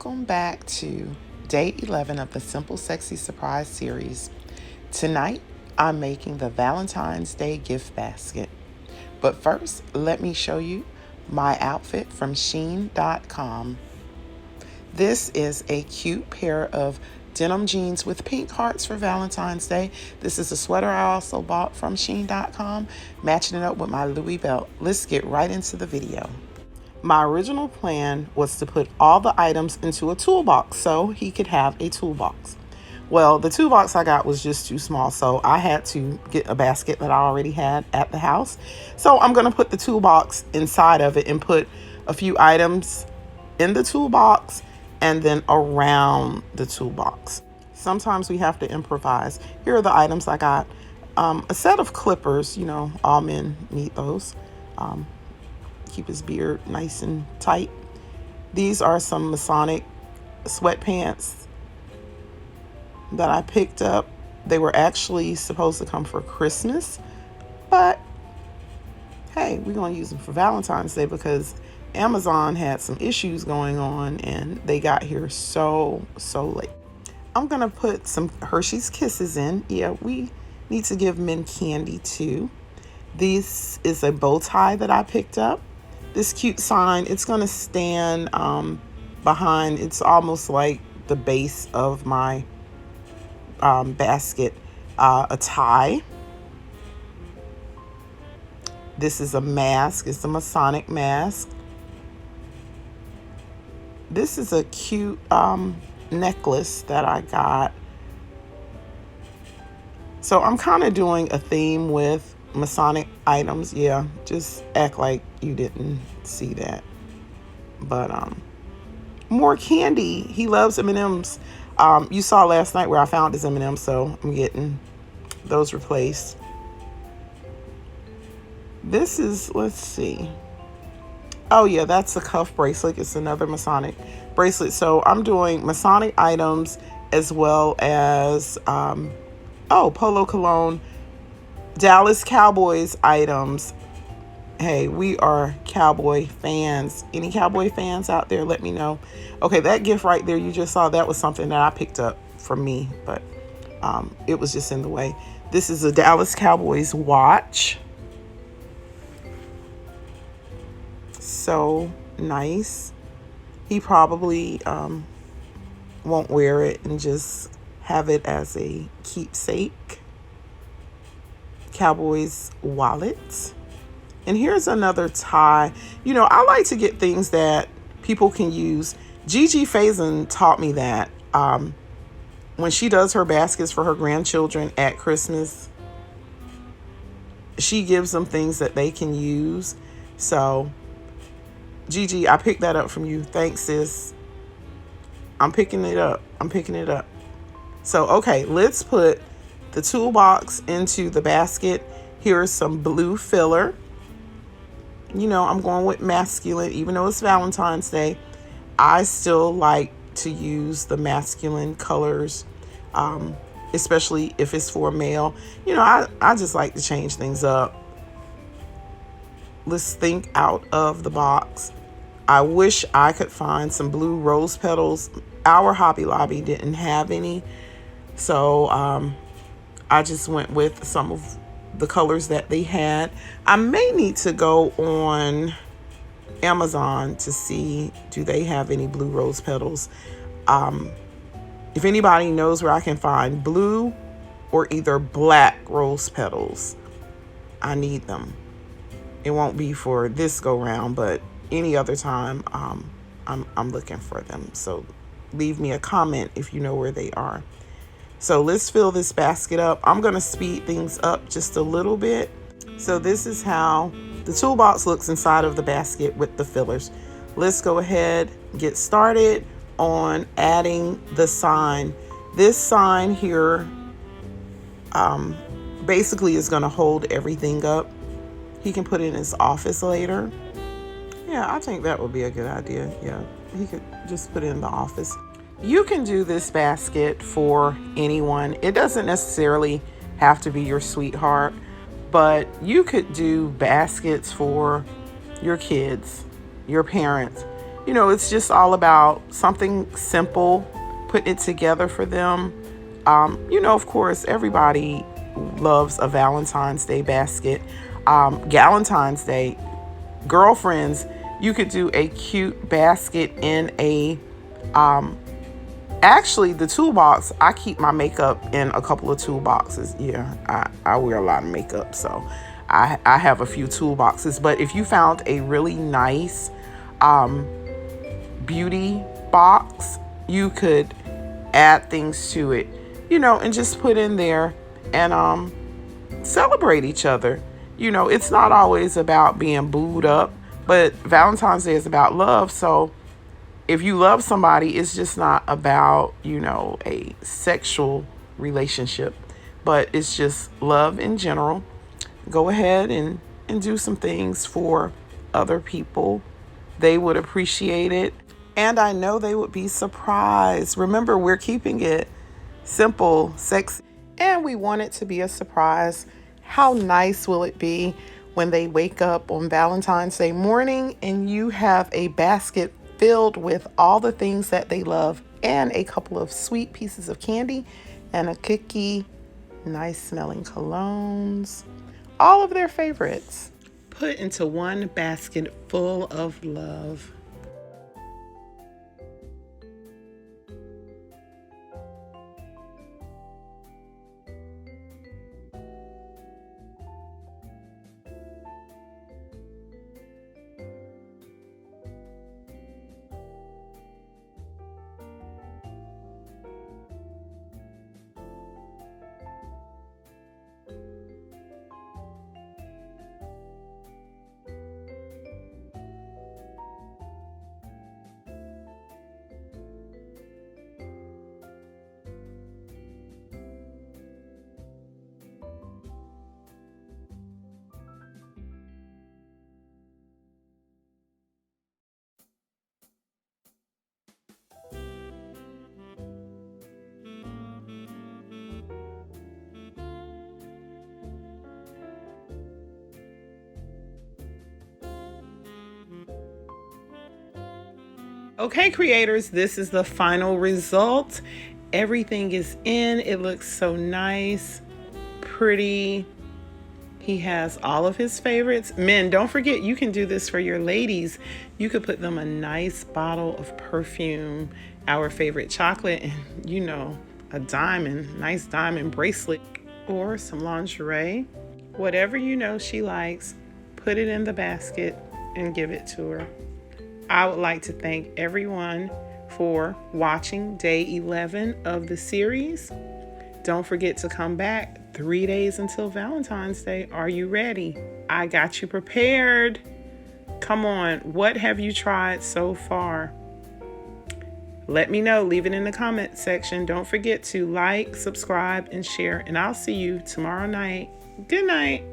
Welcome back to day 11 of the Simple Sexy Surprise series. Tonight, I'm making the Valentine's Day gift basket. But first, let me show you my outfit from Shein.com. This is a cute pair of denim jeans with pink hearts for Valentine's Day. This is a sweater I also bought from Shein.com, matching it up with my Louis belt. Let's get right into the video. My original plan was to put all the items into a toolbox so he could have a toolbox. Well, the toolbox I got was just too small, so I had to get a basket that I already had at the house. So I'm going to put the toolbox inside of it and put a few items in the toolbox and then around the toolbox. Sometimes we have to improvise. Here are the items I got. A set of clippers, you know, all men need those. Keep his beard nice and tight. These are some Masonic sweatpants that I picked up. They were actually supposed to come for Christmas, but hey, we're going to use them for Valentine's Day because Amazon had some issues going on and they got here so late. I'm going to put some Hershey's Kisses in. Yeah, we need to give men candy too. This is a bow tie that I picked up. This cute sign, it's going to stand behind, it's almost like the base of my basket. A tie. This is a mask. It's a Masonic mask. This is a cute necklace that I got. So I'm kind of doing a theme with Masonic items. Yeah, just act like you didn't see that. But more candy. He loves M&Ms. You saw last night where I found his M&Ms, so I'm getting those replaced. This is, let's see. Oh yeah, that's a cuff bracelet. It's another Masonic bracelet. So I'm doing Masonic items as well as Polo Cologne, Dallas Cowboys items. Hey, we are Cowboy fans. Any Cowboy fans out there, let me know. Okay, that gift right there you just saw, that was something that I picked up for me, but it was just in the way. This is a Dallas Cowboys watch. So nice. He probably won't wear it and just have it as a keepsake. Cowboys wallet. And here's another tie. You know, I like to get things that people can use. Gigi Faison taught me that when she does her baskets for her grandchildren at Christmas, she gives them things that they can use. So Gigi, I picked that up from you. Thanks, sis. I'm picking it up. So, okay, let's put the toolbox into the basket. Here's some blue filler. You know, I'm going with masculine, even though it's Valentine's Day. I still like to use the masculine colors, especially if it's for a male. You know, I just like to change things up. Let's think out of the box. I wish I could find some blue rose petals. Our Hobby Lobby didn't have any. So I just went with some of the colors that they had. I may need to go on Amazon to see, do they have any blue rose petals? If anybody knows where I can find blue or either black rose petals, I need them. It won't be for this go round, but any other time, I'm looking for them. So leave me a comment if you know where they are. So let's fill this basket up. I'm going to speed things up just a little bit. So this is how the toolbox looks inside of the basket with the fillers. Let's go ahead and get started on adding the sign. This sign here basically is going to hold everything up. He can put it in his office later. Yeah, I think that would be a good idea. Yeah, he could just put it in the office. You can do this basket for anyone. It doesn't necessarily have to be your sweetheart, but you could do baskets for your kids, your parents. it's just all about something simple, putting it together for them. Of course, everybody loves a Valentine's Day basket. Galentine's Day, girlfriends, you could do a cute basket in a actually, the toolbox, I keep my makeup in a couple of toolboxes. Yeah, I wear a lot of makeup, so I have a few toolboxes. But if you found a really nice beauty box, you could add things to it, and just put in there and celebrate each other. It's not always about being booed up, but Valentine's Day is about love. So if you love somebody, it's just not about, a sexual relationship, but it's just love in general. Go ahead and do some things for other people. They would appreciate it. And I know they would be surprised. Remember, we're keeping it simple, sexy, and we want it to be a surprise. How nice will it be when they wake up on Valentine's Day morning and you have a basket filled with all the things that they love and a couple of sweet pieces of candy and a cookie, nice smelling colognes, all of their favorites put into one basket full of love. Okay, creators, this is the final result. Everything is in. It looks so nice, pretty. He has all of his favorites. Men, don't forget, you can do this for your ladies. You could put them a nice bottle of perfume, our favorite chocolate, and a nice diamond bracelet, or some lingerie. Whatever she likes, put it in the basket and give it to her. I would like to thank everyone for watching day 11 of the series. Don't forget to come back 3 days until Valentine's Day. Are you ready? I got you prepared. Come on, what have you tried so far? Let me know. Leave it in the comment section. Don't forget to like, subscribe, and share. And I'll see you tomorrow night. Good night.